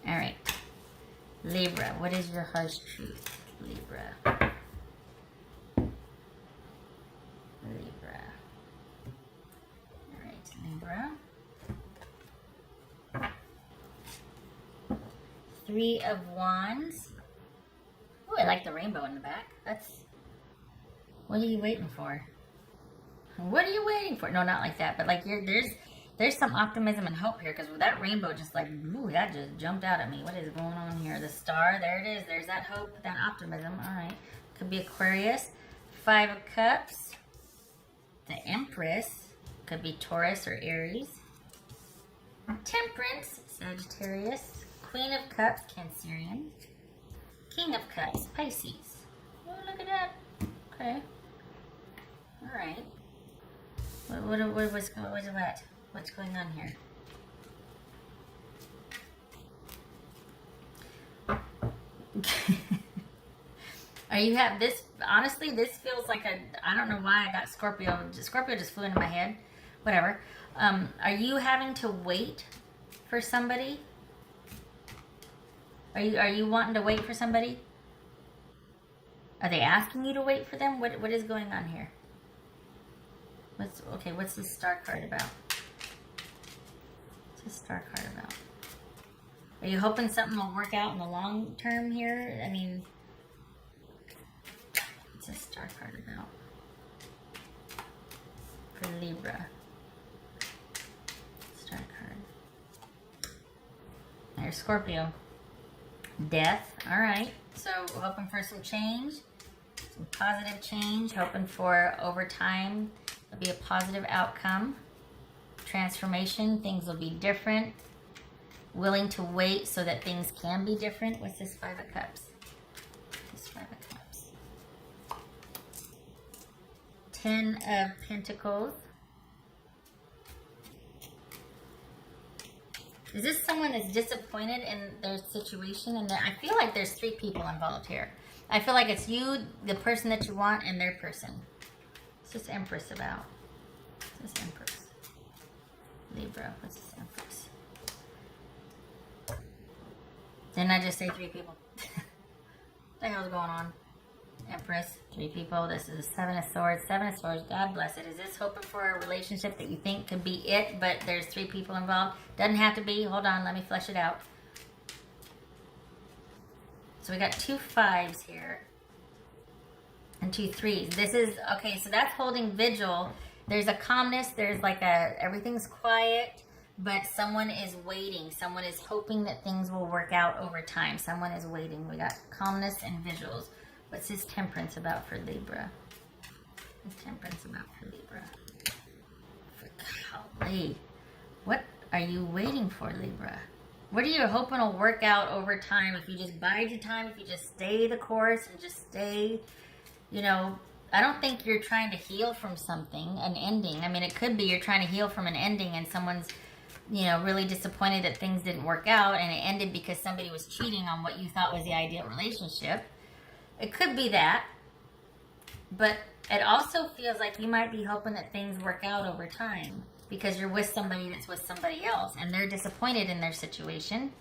All right. Libra, what is your harsh truth? Libra. Libra. All right, Libra. 3 of Wands. Oh, I like the rainbow in the back. What are you waiting for? What are you waiting for? No, not like that, but like there's some optimism and hope here, because with that rainbow just like, ooh, that just jumped out at me. What is going on here? The star, there it is. There's that hope, that optimism. All right. Could be Aquarius. 5 of Cups. The Empress. Could be Taurus or Aries. Temperance, Sagittarius. Queen of Cups, Cancerian. King of Cups, Pisces. Oh, look at that. Okay. All right. What's going on here? Are you have this? Honestly, this feels like I don't know why I got Scorpio. Scorpio just flew into my head. Whatever. Are you having to wait for somebody? Are you wanting to wait for somebody? Are they asking you to wait for them? What is going on here? What's this star card about? What's this star card about? Are you hoping something will work out in the long term here? I mean, what's this star card about? For Libra. Star card. There's Scorpio. Death. All right. So hoping for some change. Some positive change. Hoping for over time there'll be a positive outcome. Transformation. Things will be different. Willing to wait so that things can be different. What's this 5 of Cups? This 5 of Cups. 10 of Pentacles. Is this someone that's disappointed in their situation? And I feel like there's 3 people involved here. I feel like it's you, the person that you want, and their person. What's this Empress about? What's this Empress? Libra. What's this Empress? Didn't I just say 3 people? What the hell's going on? Empress, 3 people. This is a 7 of Swords. 7 of Swords. God bless it. Is this hoping for a relationship that you think could be it, but there's 3 people involved? Doesn't have to be. Hold on. Let me flesh it out. So we got 2 5s here. And 2 3s. This is, okay, so that's holding vigil. There's a calmness. There's like everything's quiet, but someone is waiting. Someone is hoping that things will work out over time. Someone is waiting. We got calmness and vigils. What's this Temperance about for Libra? What's Temperance about for Libra? Golly. What are you waiting for, Libra? What are you hoping will work out over time if you just bide your time, if you just stay the course and just stay, you know, I don't think you're trying to heal from something, an ending. I mean, it could be you're trying to heal from an ending and someone's, you know, really disappointed that things didn't work out and it ended because somebody was cheating on what you thought was the ideal relationship. It could be that, but it also feels like you might be hoping that things work out over time because you're with somebody that's with somebody else and they're disappointed in their situation.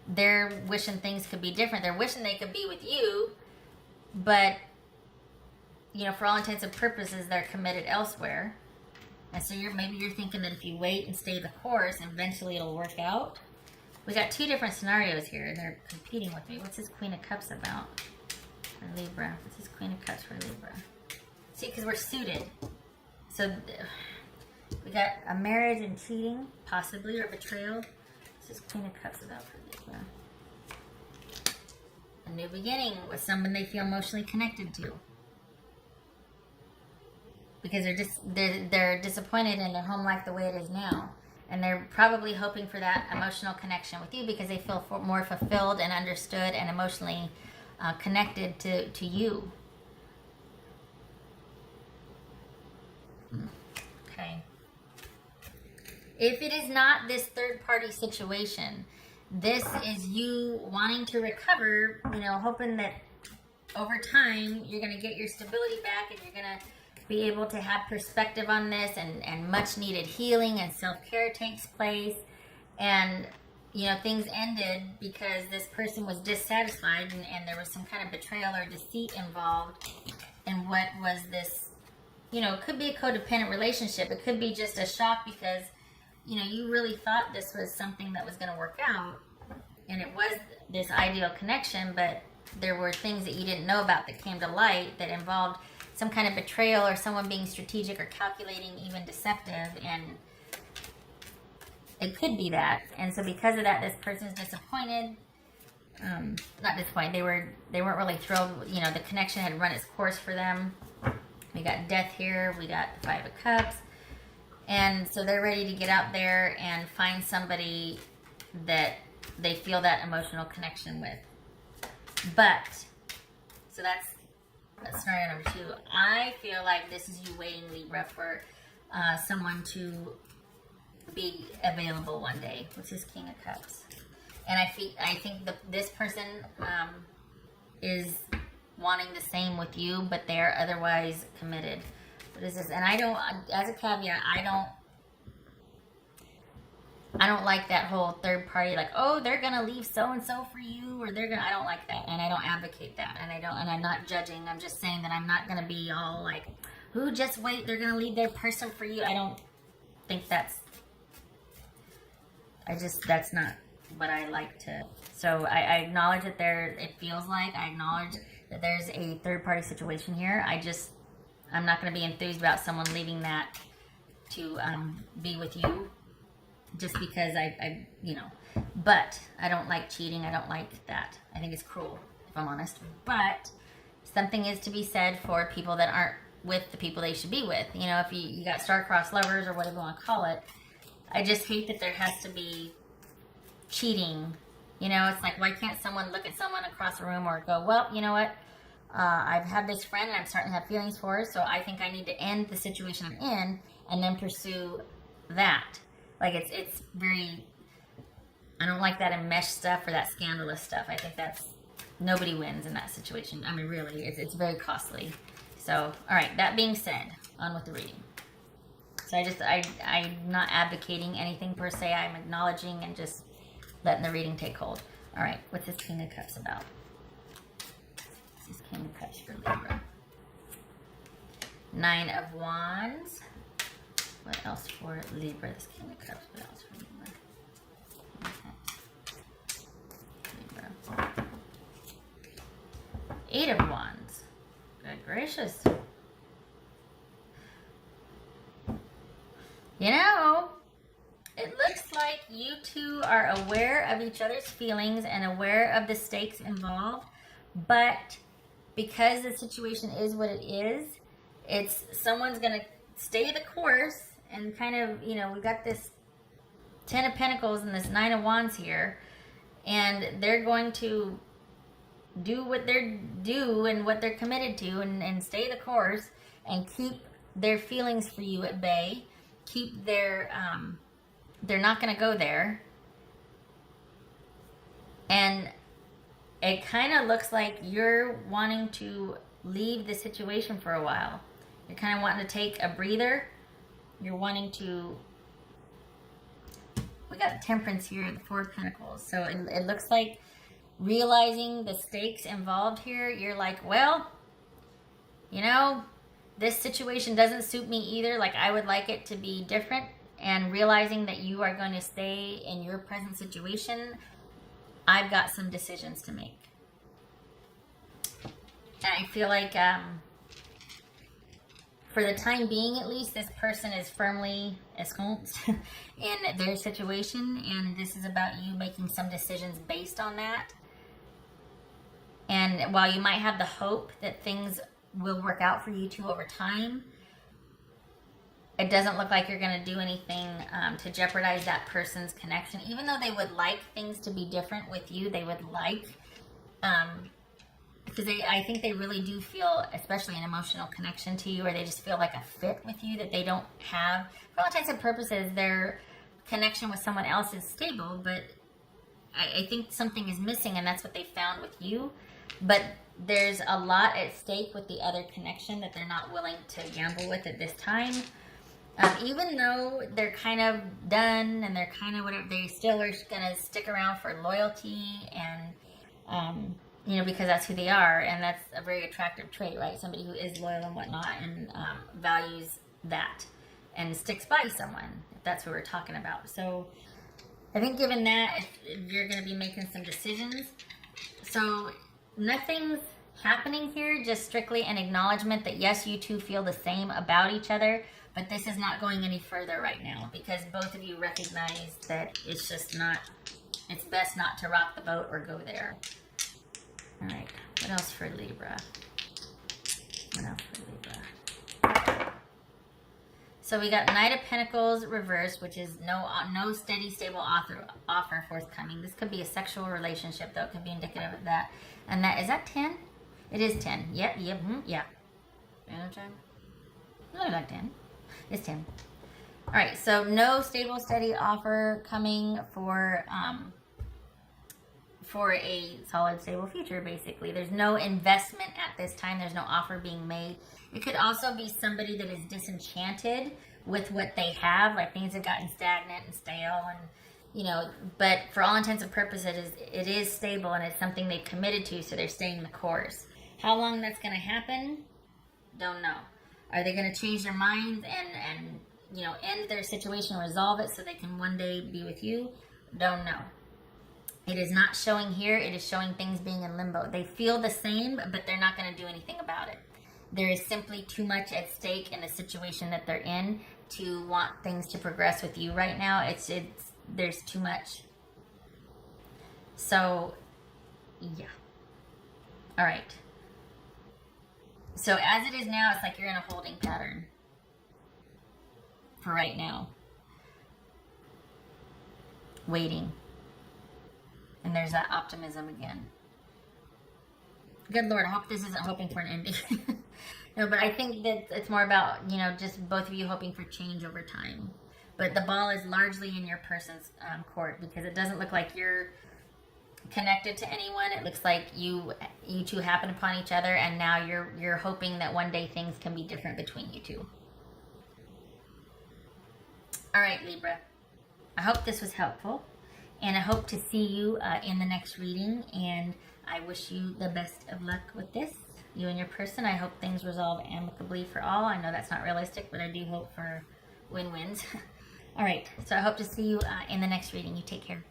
They're wishing things could be different. They're wishing they could be with you, but, you know, for all intents and purposes, they're committed elsewhere. And so maybe you're thinking that if you wait and stay the course, eventually it'll work out. We got 2 different scenarios here and they're competing with me. What's this Queen of Cups about? For Libra. What's this Queen of Cups for Libra? See, because we're suited. So we got a marriage and cheating, possibly, or betrayal. What's this Queen of Cups about for Libra? A new beginning with someone they feel emotionally connected to. Because they're disappointed in their home life the way it is now. And they're probably hoping for that emotional connection with you because they feel more fulfilled and understood and emotionally connected to you. Okay. If it is not this third-party situation, this is you wanting to recover, you know, hoping that over time you're going to get your stability back and you're going to be able to have perspective on this and much needed healing and self-care takes place. And you know, things ended because this person was dissatisfied, and there was some kind of betrayal or deceit involved in what was this, you know, it could be a codependent relationship. It could be just a shock because, you know, you really thought this was something that was going to work out, and it was this ideal connection, but there were things that you didn't know about that came to light that involved some kind of betrayal or someone being strategic or calculating, even deceptive, and it could be that. And so because of that, this person's disappointed. Not disappointed. They weren't really thrilled. You know, the connection had run its course for them. We got death here. We got the 5 of Cups. And so they're ready to get out there and find somebody that they feel that emotional connection with. But, so that's scenario number 2. I feel like this is you waiting, Libra, for someone to be available one day, which is King of Cups. And I think this person is wanting the same with you, but they are otherwise committed. What is this? And I don't, as a caveat, I don't like that whole third party, like, oh, they're gonna leave so and so for you, or I don't like that, and I don't advocate that, and I'm not judging. I'm just saying that I'm not gonna be all like, ooh, just wait, they're gonna leave their person for you. I don't think that's not what I like to. So I acknowledge that it feels like, I acknowledge that there's a third party situation here. I'm not going to be enthused about someone leaving that to be with you just because I you know, but I don't like cheating. I don't like that. I think it's cruel, if I'm honest. But something is to be said for people that aren't with the people they should be with. You know, if you got star-crossed lovers or whatever you want to call it, I just hate that there has to be cheating. You know, it's like, why can't someone look at someone across the room or go, well, you know what? I've had this friend and I'm starting to have feelings for her, so I think I need to end the situation I'm in and then pursue that. Like, it's very, I don't like that enmeshed stuff or that scandalous stuff. I think nobody wins in that situation. I mean, really, it's very costly. So, all right, that being said, on with the reading. So I'm not advocating anything per se. I'm acknowledging and just letting the reading take hold. All right, what's this King of Cups about? This is King of Cups for Libra. 9 of Wands. What else for Libra? This King of Cups. What else for Libra? Libra. 8 of Wands. Good gracious. You know, it looks like you two are aware of each other's feelings and aware of the stakes involved, but because the situation is what it is, someone's going to stay the course and kind of, you know, we got this 10 of Pentacles and this 9 of Wands here, and they're going to do what they're due and what they're committed to and stay the course and keep their feelings for you at bay. Keep their, they're not going to go there. And it kind of looks like you're wanting to leave the situation for a while. You're kind of wanting to take a breather. You're wanting to, we got Temperance here, the 4 of Pentacles. So it looks like realizing the stakes involved here, you're like, well, you know, this situation doesn't suit me either. Like, I would like it to be different. And realizing that you are going to stay in your present situation, I've got some decisions to make. And I feel like, for the time being at least, this person is firmly ensconced in their situation. And this is about you making some decisions based on that. And while you might have the hope that things will work out for you two over time, it doesn't look like you're going to do anything to jeopardize that person's connection. Even though they would like things to be different with you, they would like, because I think they really do feel, especially an emotional connection to you, or they just feel like a fit with you that they don't have. For all intents and purposes, their connection with someone else is stable, but I think something is missing, and that's what they found with you. But there's a lot at stake with the other connection that they're not willing to gamble with at this time. Even though they're kind of done and they're kind of whatever, they still are going to stick around for loyalty and, you know, because that's who they are. And that's a very attractive trait, right? Somebody who is loyal and whatnot and values that and sticks by someone, if that's what we're talking about. So I think given that, if you're going to be making some decisions. So nothing's happening here, just strictly an acknowledgement that yes, you two feel the same about each other, but this is not going any further right now because both of you recognize that it's just not, it's best not to rock the boat or go there. All right, what else for Libra? What else for Libra? So we got Knight of Pentacles reversed, which is no steady, stable offer forthcoming. This could be a sexual relationship, though. It could be indicative of that. And that, is that 10? It is 10. Yep, yeah. No, like 10. It's 10. All right, so no stable, steady offer coming for a solid, stable future, basically. There's no investment at this time. There's no offer being made. It could also be somebody that is disenchanted with what they have, like things have gotten stagnant and stale, and you know, but for all intents and purposes, it is stable and it's something they've committed to, so they're staying the course. How long that's going to happen? Don't know. Are they going to change their minds and you know, end their situation, resolve it so they can one day be with you? Don't know. It is not showing here. It is showing things being in limbo. They feel the same, but they're not going to do anything about it. There is simply too much at stake in the situation that they're in to want things to progress with you right now. There's too much. So, yeah. All right. So as it is now, it's like you're in a holding pattern for right now. Waiting. And there's that optimism again. Good Lord, I hope this isn't hoping for an ending. No, but I think that it's more about, you know, just both of you hoping for change over time. But the ball is largely in your person's court because it doesn't look like you're connected to anyone. It looks like you two happen upon each other, and now you're hoping that one day things can be different between you two. All right, Libra. I hope this was helpful. And I hope to see you in the next reading. And I wish you the best of luck with this, you and your person. I hope things resolve amicably for all. I know that's not realistic, but I do hope for win-wins. All right. So I hope to see you in the next reading. You take care.